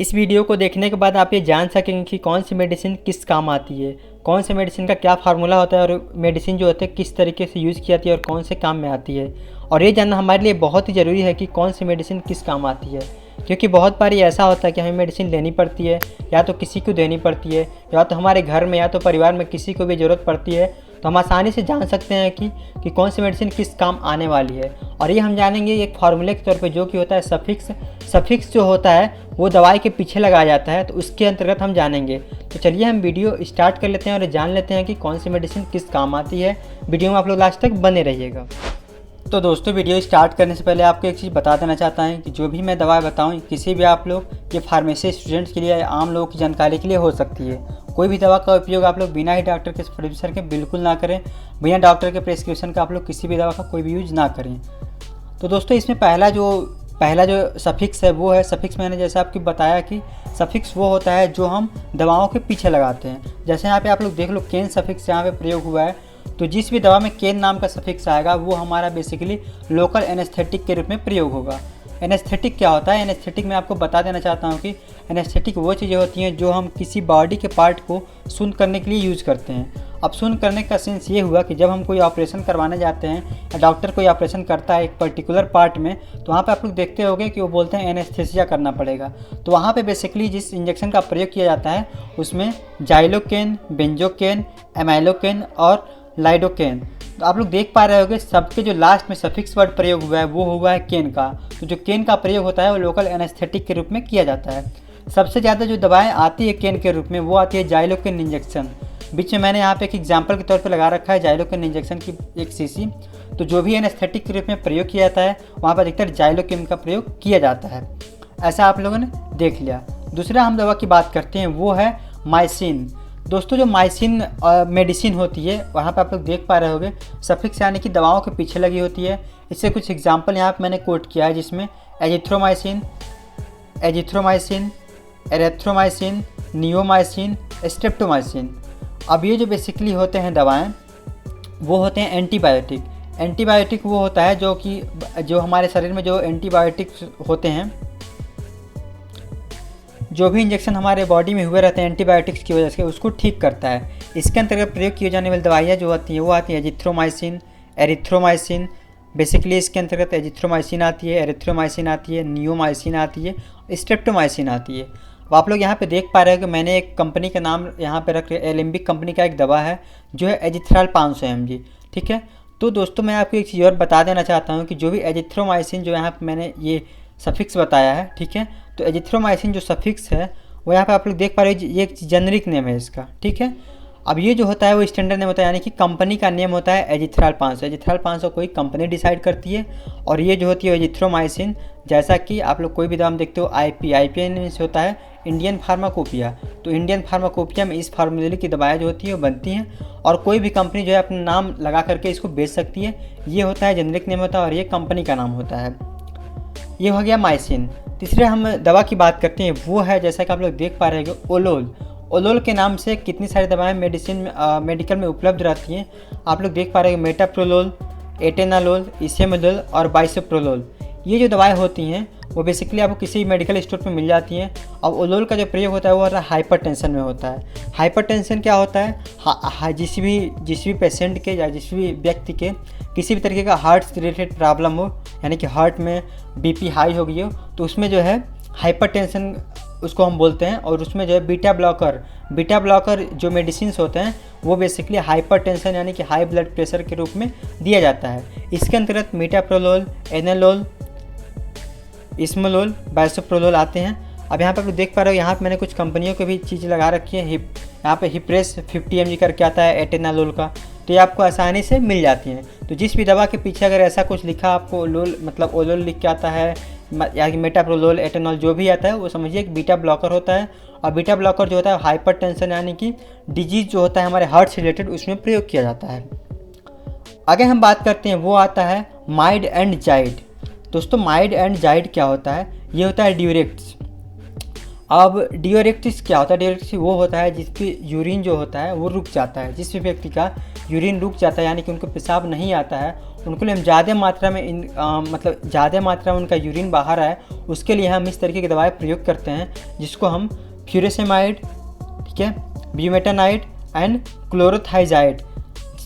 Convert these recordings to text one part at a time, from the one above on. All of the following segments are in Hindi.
इस वीडियो को देखने के बाद आप ये जान सकेंगे कि कौन सी मेडिसिन किस काम आती है, कौन से मेडिसिन का क्या फार्मूला होता है और मेडिसिन जो होते हैं किस तरीके से यूज़ की जाती है और कौन से काम में आती है। और ये जानना हमारे लिए बहुत ही ज़रूरी है कि कौन सी मेडिसिन किस काम आती है, क्योंकि बहुत बार ऐसा होता है कि हमें मेडिसिन लेनी पड़ती है, या तो किसी को देनी पड़ती है, या तो हमारे घर में या तो परिवार में किसी को भी ज़रूरत पड़ती है, तो हम आसानी से जान सकते हैं कि कौन सी मेडिसिन किस काम आने वाली है। और ये हम जानेंगे एक फार्मूले के तौर पे, जो कि होता है सफिक्स। सफिक्स जो होता है वो दवाई के पीछे लगाया जाता है, तो उसके अंतर्गत हम जानेंगे। तो चलिए हम वीडियो स्टार्ट कर लेते हैं और जान लेते हैं कि कौन सी मेडिसिन किस काम आती है। वीडियो में आप लोग लास्ट तक बने रहिएगा। तो दोस्तों, वीडियो स्टार्ट करने से पहले आपको एक चीज़ बता देना चाहता हूँ कि जो भी मैं दवा बताऊँ किसी भी आप लोग ये फार्मेसी स्टूडेंट्स के लिए, आम लोगों की जानकारी के लिए हो सकती है। कोई भी दवा का उपयोग आप लोग बिना ही डॉक्टर के प्रिस्क्रिप्शन के बिल्कुल ना करें। बिना डॉक्टर के प्रिस्क्रिप्शन का आप लोग किसी भी दवा का कोई भी यूज ना करें। तो दोस्तों, इसमें पहला जो सफिक्स है वो है सफिक्स। मैंने जैसे आपको बताया कि सफिक्स वो होता है जो हम दवाओं के पीछे लगाते हैं। जैसे यहाँ पे आप लोग देख लो, केन सफिक्स यहाँ पे प्रयोग हुआ है। तो जिस भी दवा में केन नाम का सफिक्स आएगा वो हमारा बेसिकली लोकल एनेस्थेटिक के रूप में प्रयोग होगा। एनेस्थेटिक क्या होता है? एनेस्थेटिक मैं आपको बता देना चाहता हूँ कि एनेस्थेटिक वो चीज़ें होती हैं जो हम किसी बॉडी के पार्ट को सुन्न करने के लिए यूज़ करते हैं। अब सुन्न करने का सेंस ये हुआ कि जब हम कोई ऑपरेशन करवाने जाते हैं या डॉक्टर कोई ऑपरेशन करता है एक पर्टिकुलर पार्ट में, तो वहाँ पे आप लोग देखते होंगे कि वो बोलते हैं एनेस्थेसिया करना पड़ेगा। तो वहाँ पे बेसिकली जिस इंजेक्शन का प्रयोग किया जाता है उसमें जाइलोकेन, बेंजोकेन, एमाइलोकेन और लाइडोकेन। तो आप लोग देख पा रहे होंगे सबके जो लास्ट में सफिक्स वर्ड प्रयोग हुआ है वो हुआ है केन का। तो जो केन का प्रयोग होता है वो लोकल एनेस्थेटिक के रूप में किया जाता है। सबसे ज़्यादा जो दवाएं आती है केन के रूप में वो आती है जाइलोकेन इंजेक्शन। बीच में मैंने यहाँ पे एक एग्जांपल के तौर पे लगा रखा है जाइलोकेन इंजेक्शन की एक शीशी। तो जो भी एनेस्थेटिक के रूप में प्रयोग किया जाता है वहाँ पर अधिकतर जाइलोकेन का प्रयोग किया जाता है। ऐसा आप लोगों ने देख लिया। दूसरा हम दवा की बात करते हैं वो है माइसिन। दोस्तों, जो माइसिन मेडिसिन होती है वहाँ पे आप लोग देख पा रहे होंगे सफिक्स यानी कि दवाओं के पीछे लगी होती है। इससे कुछ एग्जांपल यहाँ पे मैंने कोट किया है, जिसमें एजिथ्रोमाइसिन, एरेथ्रोमाइसिन, नियोमाइसिन, स्ट्रेप्टोमाइसिन। अब ये जो बेसिकली होते हैं दवाएं वो होते हैं एंटीबायोटिक। एंटीबायोटिक वो होता है जो हमारे शरीर में जो एंटीबायोटिक्स होते हैं, जो भी इंजेक्शन हमारे बॉडी में हुए रहते हैं एंटीबायोटिक्स की वजह से, उसको ठीक करता है। इसके अंतर्गत प्रयोग किए जाने वाली दवाइयाँ जो आती हैं वो आती है एजिथ्रोमाइसिन, एरिथ्रोमाइसिन। बेसिकली इसके अंतर्गत एजिथ्रोमाइसिन आती है, एरिथ्रोमाइसिन आती है, नियोमाइसिन आती है, स्ट्रेप्टोमाइसिन आती है। अब आप लोग यहाँ पे देख पा रहे हैं कि मैंने एक कंपनी का नाम यहाँ पे रख रहे, एलेम्बिक कंपनी का एक दवा है जो है एजिथ्राल 500 mg। ठीक है। तो दोस्तों, मैं आपको एक चीज़ और बता देना चाहता हूँ कि जो भी एजिथ्रोमाइसिन जो यहाँ पे मैंने ये सफिक्स बताया है, ठीक है, तो एजिथ्रोमाइसिन जो सफिक्स है वो यहाँ पे आप लोग देख पा रहे हो, ये एक जेनरिक नेम है इसका। ठीक है। अब ये जो होता है वो स्टैंडर्ड नेम होता है, यानी कि कंपनी का नेम होता है एजिथ्राल 500। एजिथ्राल 500 कोई कंपनी डिसाइड करती है। और ये जो होती है एजिथ्रोमाइसिन, जैसा कि आप लोग कोई भी दाम देखते हो IPN से होता है इंडियन फार्माकोपिया। तो इंडियन फार्माकोपिया में इस फार्मूले की दवाएं जो होती है वो बनती हैं, और कोई भी कंपनी जो है अपना नाम लगा करके इसको बेच सकती है। ये होता है जेनरिक नेम होता है और ये कंपनी का नाम होता है। ये हो गया माइसिन। तीसरे हम दवा की बात करते हैं वो है, जैसा कि आप लोग देख पा रहे हैं, ओलोल। ओलोल के नाम से कितनी सारी दवाएं मेडिकल में उपलब्ध रहती हैं। आप लोग देख पा रहे हैं मेटाप्रोलोल, एटेनालोल, इसेमोलोल और बाइसोप्रोलोल। ये जो दवाएं होती हैं वो बेसिकली आपको किसी भी मेडिकल स्टोर पे मिल जाती हैं। अब ओलोल का जो प्रयोग होता है वो होता है हाइपरटेंशन में होता है। हाइपरटेंशन क्या होता है? जिस भी पेशेंट के या जिस भी व्यक्ति के किसी भी तरीके का हार्ट से रिलेटेड प्रॉब्लम हो, यानी कि हार्ट में BP हाई हो गई हो, तो उसमें जो है हाइपरटेंशन उसको हम बोलते हैं। और उसमें जो है बीटा ब्लॉकर जो मेडिसिन्स होते हैं वो बेसिकली हाइपरटेंशन यानी कि हाई ब्लड प्रेशर के रूप में दिया जाता है। इसके अंतर्गत मीटाप्रोलोल, एनालोल, इस्मोलोल, बाइसोप्रोलोल आते हैं। अब यहाँ पर आप देख पा रहे हो, यहाँ पे मैंने कुछ कंपनियों की भी चीज़ लगा रखी है। यहाँ पे हिप्रेस 50 mg करके आता है एटेनालोल का, तो ये आपको आसानी से मिल जाती हैं। तो जिस भी दवा के पीछे अगर ऐसा कुछ लिखा आपको ओलोल लिख के आता है या कि मेटाप्रोलोल, एटेनॉल जो भी आता है, वो समझिए एक बीटा ब्लॉकर होता है। और बीटा ब्लॉकर जो होता है हाइपरटेंशन यानी कि डिजीज़ जो होता है हमारे हार्ट से रिलेटेड, उसमें प्रयोग किया जाता है। आगे हम बात करते हैं वो आता है माइड एंड जाइड। दोस्तों, माइड एंड जाइड क्या होता है? ये होता है ड्यूरेक्स। अब डियोरेक्टिस क्या होता है? डियोरेक्टिस वो होता है जिसकी यूरिन जो होता है वो रुक जाता है। जिस भी व्यक्ति का यूरिन रुक जाता है यानी कि उनको पेशाब नहीं आता है, उनको लिए हम ज़्यादा मात्रा में मतलब ज़्यादा मात्रा में उनका यूरिन बाहर आए, उसके लिए हम इस तरीके की दवाएं प्रयोग करते हैं, जिसको हम फ्यूरासेमाइड, ठीक है, ब्यूमेटानाइड एंड क्लोरोथाइजाइड।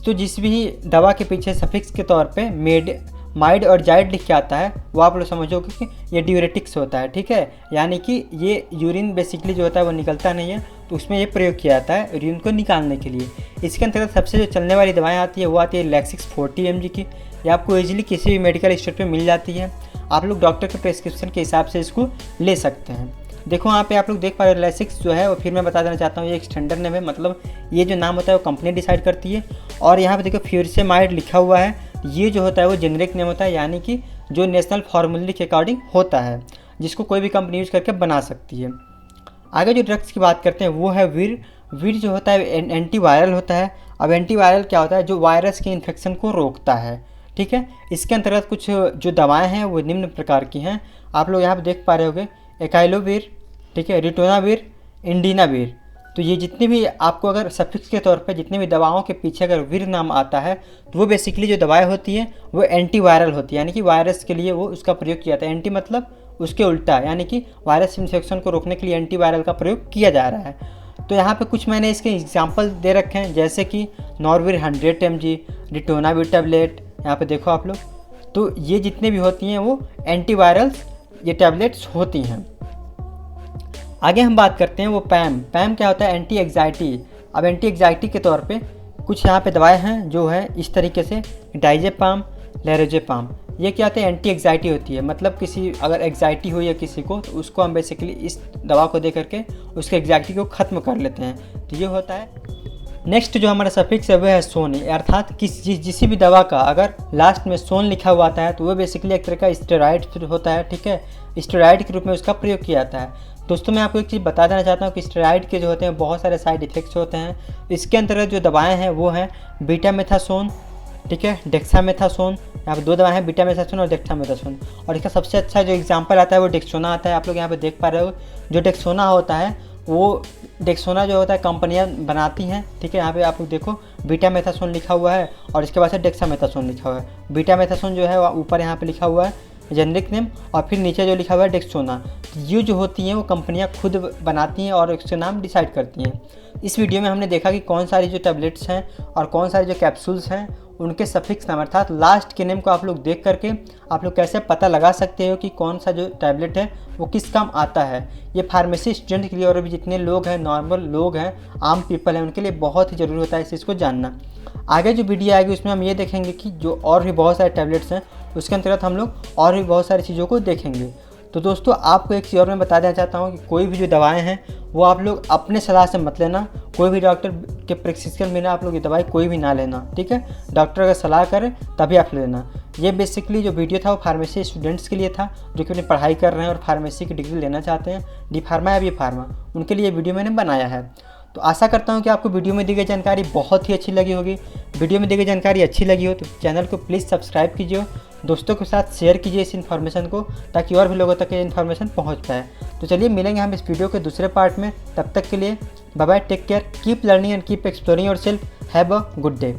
तो जिस भी दवा के पीछे सफिक्स के तौर पे माइड और जाइड लिख के आता है, वो आप लोग समझोगे कि ये ड्यूरेटिक्स होता है, ठीक है, यानी कि ये यूरिन बेसिकली जो होता है वो निकलता नहीं है, तो उसमें ये प्रयोग किया जाता है यूरिन को निकालने के लिए। इसके अंतर्गत सबसे जो चलने वाली दवाएं आती है वो आती है लैक्सिक्स 40 mg की। ये आपको ईजिली किसी भी मेडिकल स्टोर पे मिल जाती है, आप लोग डॉक्टर के प्रेस्क्रिप्शन के हिसाब से इसको ले सकते हैं। देखो यहाँ पे आप लोग देख पा रहे हो लैक्सिक्स जो है, वो फिर मैं बता देना चाहता हूँ, ये एक्सटेंडर नेम है, मतलब ये जो नाम होता है वो कंपनी डिसाइड करती है। और यहाँ पे देखो फ्यूरासेमाइड लिखा हुआ है, ये जो होता है वो जेनरिक नेम होता है, यानी कि जो नेशनल फार्मूले के अकॉर्डिंग होता है, जिसको कोई भी कंपनी यूज करके बना सकती है। आगे जो ड्रग्स की बात करते हैं वो है वीर जो होता है एंटीवायरल होता है। अब एंटीवायरल क्या होता है, जो वायरस के इन्फेक्शन को रोकता है, ठीक है। इसके अंतर्गत कुछ जो दवाएं हैं वो निम्न प्रकार की हैं, आप लोग यहाँ पे देख पा रहे होंगे, एकाइलोवीर, ठीक है, रिटोनावीर, इंडिनावीर। तो ये जितने भी आपको अगर सफिक्स के तौर पे जितने भी दवाओं के पीछे अगर वीर नाम आता है, तो वो बेसिकली जो दवाएं होती हैं वो एंटीवायरल होती है, यानी कि वायरस के लिए वो उसका प्रयोग किया जाता है। एंटी मतलब उसके उल्टा, यानी कि वायरस इन्फेक्शन को रोकने के लिए एंटीवायरल का प्रयोग किया जा रहा है। तो यहाँ पे कुछ मैंने इसके एग्जाम्पल दे रखे हैं, जैसे कि नॉर्वीर 100 mg, रिटोनावीर टैबलेट, यहाँ पे देखो आप लोग। तो ये जितने भी होती हैं वो एंटीवायरल्स ये टैबलेट्स होती हैं। आगे हम बात करते हैं वो पैम क्या होता है, एंटी एग्जाइटी। अब एंटी एग्जाइटी के तौर पे कुछ यहाँ पे दवाएं हैं जो है इस तरीके से, डाइजेपाम, लेरोजेपाम। ये क्या होता है, एंटी एग्जाइटी होती है, मतलब किसी अगर एग्जाइटी हो या किसी को, तो उसको हम बेसिकली इस दवा को दे करके उसके एग्जाइटी को ख़त्म कर लेते हैं। तो ये होता है। नेक्स्ट जो हमारा सफिक्स है वो है सोन, अर्थात किसी भी दवा का अगर लास्ट में सोन लिखा हुआ आता है तो वो बेसिकली एक तरह का स्टेरॉइड होता है, ठीक है, स्टेरॉइड के रूप में उसका प्रयोग किया जाता है। दोस्तों मैं आपको एक चीज़ बता देना चाहता हूँ कि स्टेरॉइड के जो होते हैं बहुत सारे साइड इफ़ेक्ट्स होते हैं। इसके अंतर्गत जो दवाएं हैं वो हैं बीटामेथासोन, ठीक है, डेक्सामेथासोन। यहाँ पे दो दवाएं हैं, बीटामेथासोन और डेक्सामेथासोन। और इसका सबसे अच्छा जो एग्जांपल आता है वो डेक्सोना आता है। आप लोग यहाँ पे देख पा रहे हो, जो डेक्सोना होता है वो डेक्सोना जो होता है कंपनियां बनाती हैं, ठीक है। यहाँ पे आप लोग देखो बीटामेथासोन लिखा हुआ है और इसके बाद से डेक्सामेथासोन लिखा हुआ है। बीटामेथासोन जो है ऊपर यहाँ पे लिखा हुआ है जेनरिक नेम, और फिर नीचे जो लिखा हुआ है डेक्सोना। ये जो होती हैं वो कंपनियां खुद बनाती हैं और उसके नाम डिसाइड करती हैं। इस वीडियो में हमने देखा कि कौन सारी जो टैबलेट्स हैं और कौन सारे जो कैप्सूल्स हैं उनके सफिक्स नाम अर्थात लास्ट के नेम को आप लोग देख करके आप लोग कैसे पता लगा सकते हो कि कौन सा जो टैबलेट है वो किस काम आता है। ये फार्मेसी स्टूडेंट के लिए और भी जितने लोग हैं, नॉर्मल लोग हैं, आम पीपल हैं, उनके लिए बहुत ही ज़रूरी होता है इस चीज़ को जानना। आगे जो वीडियो आएगी उसमें हम ये देखेंगे कि जो और भी बहुत सारे टैबलेट्स हैं उसके अंतर्गत हम लोग और भी बहुत सारी चीज़ों को देखेंगे। तो दोस्तों आपको एक चीज़ और मैं बता देना चाहता हूँ कि कोई भी जो दवाएं हैं वो आप लोग अपने सलाह से मत लेना, कोई भी डॉक्टर के प्रेस्क्रिप्शन बिना आप लोग ये दवाई कोई भी ना लेना, ठीक है। डॉक्टर अगर सलाह करे तभी आप लेना। ये बेसिकली जो वीडियो था वो फार्मेसी स्टूडेंट्स के लिए था जो कि अपनी पढ़ाई कर रहे हैं और फार्मेसी की डिग्री लेना चाहते हैं, डी फार्मा या बी फार्मा, उनके लिए वीडियो मैंने बनाया है। तो आशा करता हूँ कि आपको वीडियो में दी गई जानकारी बहुत ही अच्छी लगी होगी। वीडियो में दी गई जानकारी अच्छी लगी हो तो चैनल को प्लीज़ सब्सक्राइब कीजिए, दोस्तों के साथ शेयर कीजिए इस इन्फॉर्मेशन को, ताकि और भी लोगों तक ये इन्फॉर्मेशन पहुँच पाए। तो चलिए मिलेंगे हम इस वीडियो के दूसरे पार्ट में, तब तक के लिए bye bye, take care, keep learning and keep exploring yourself, have a good day.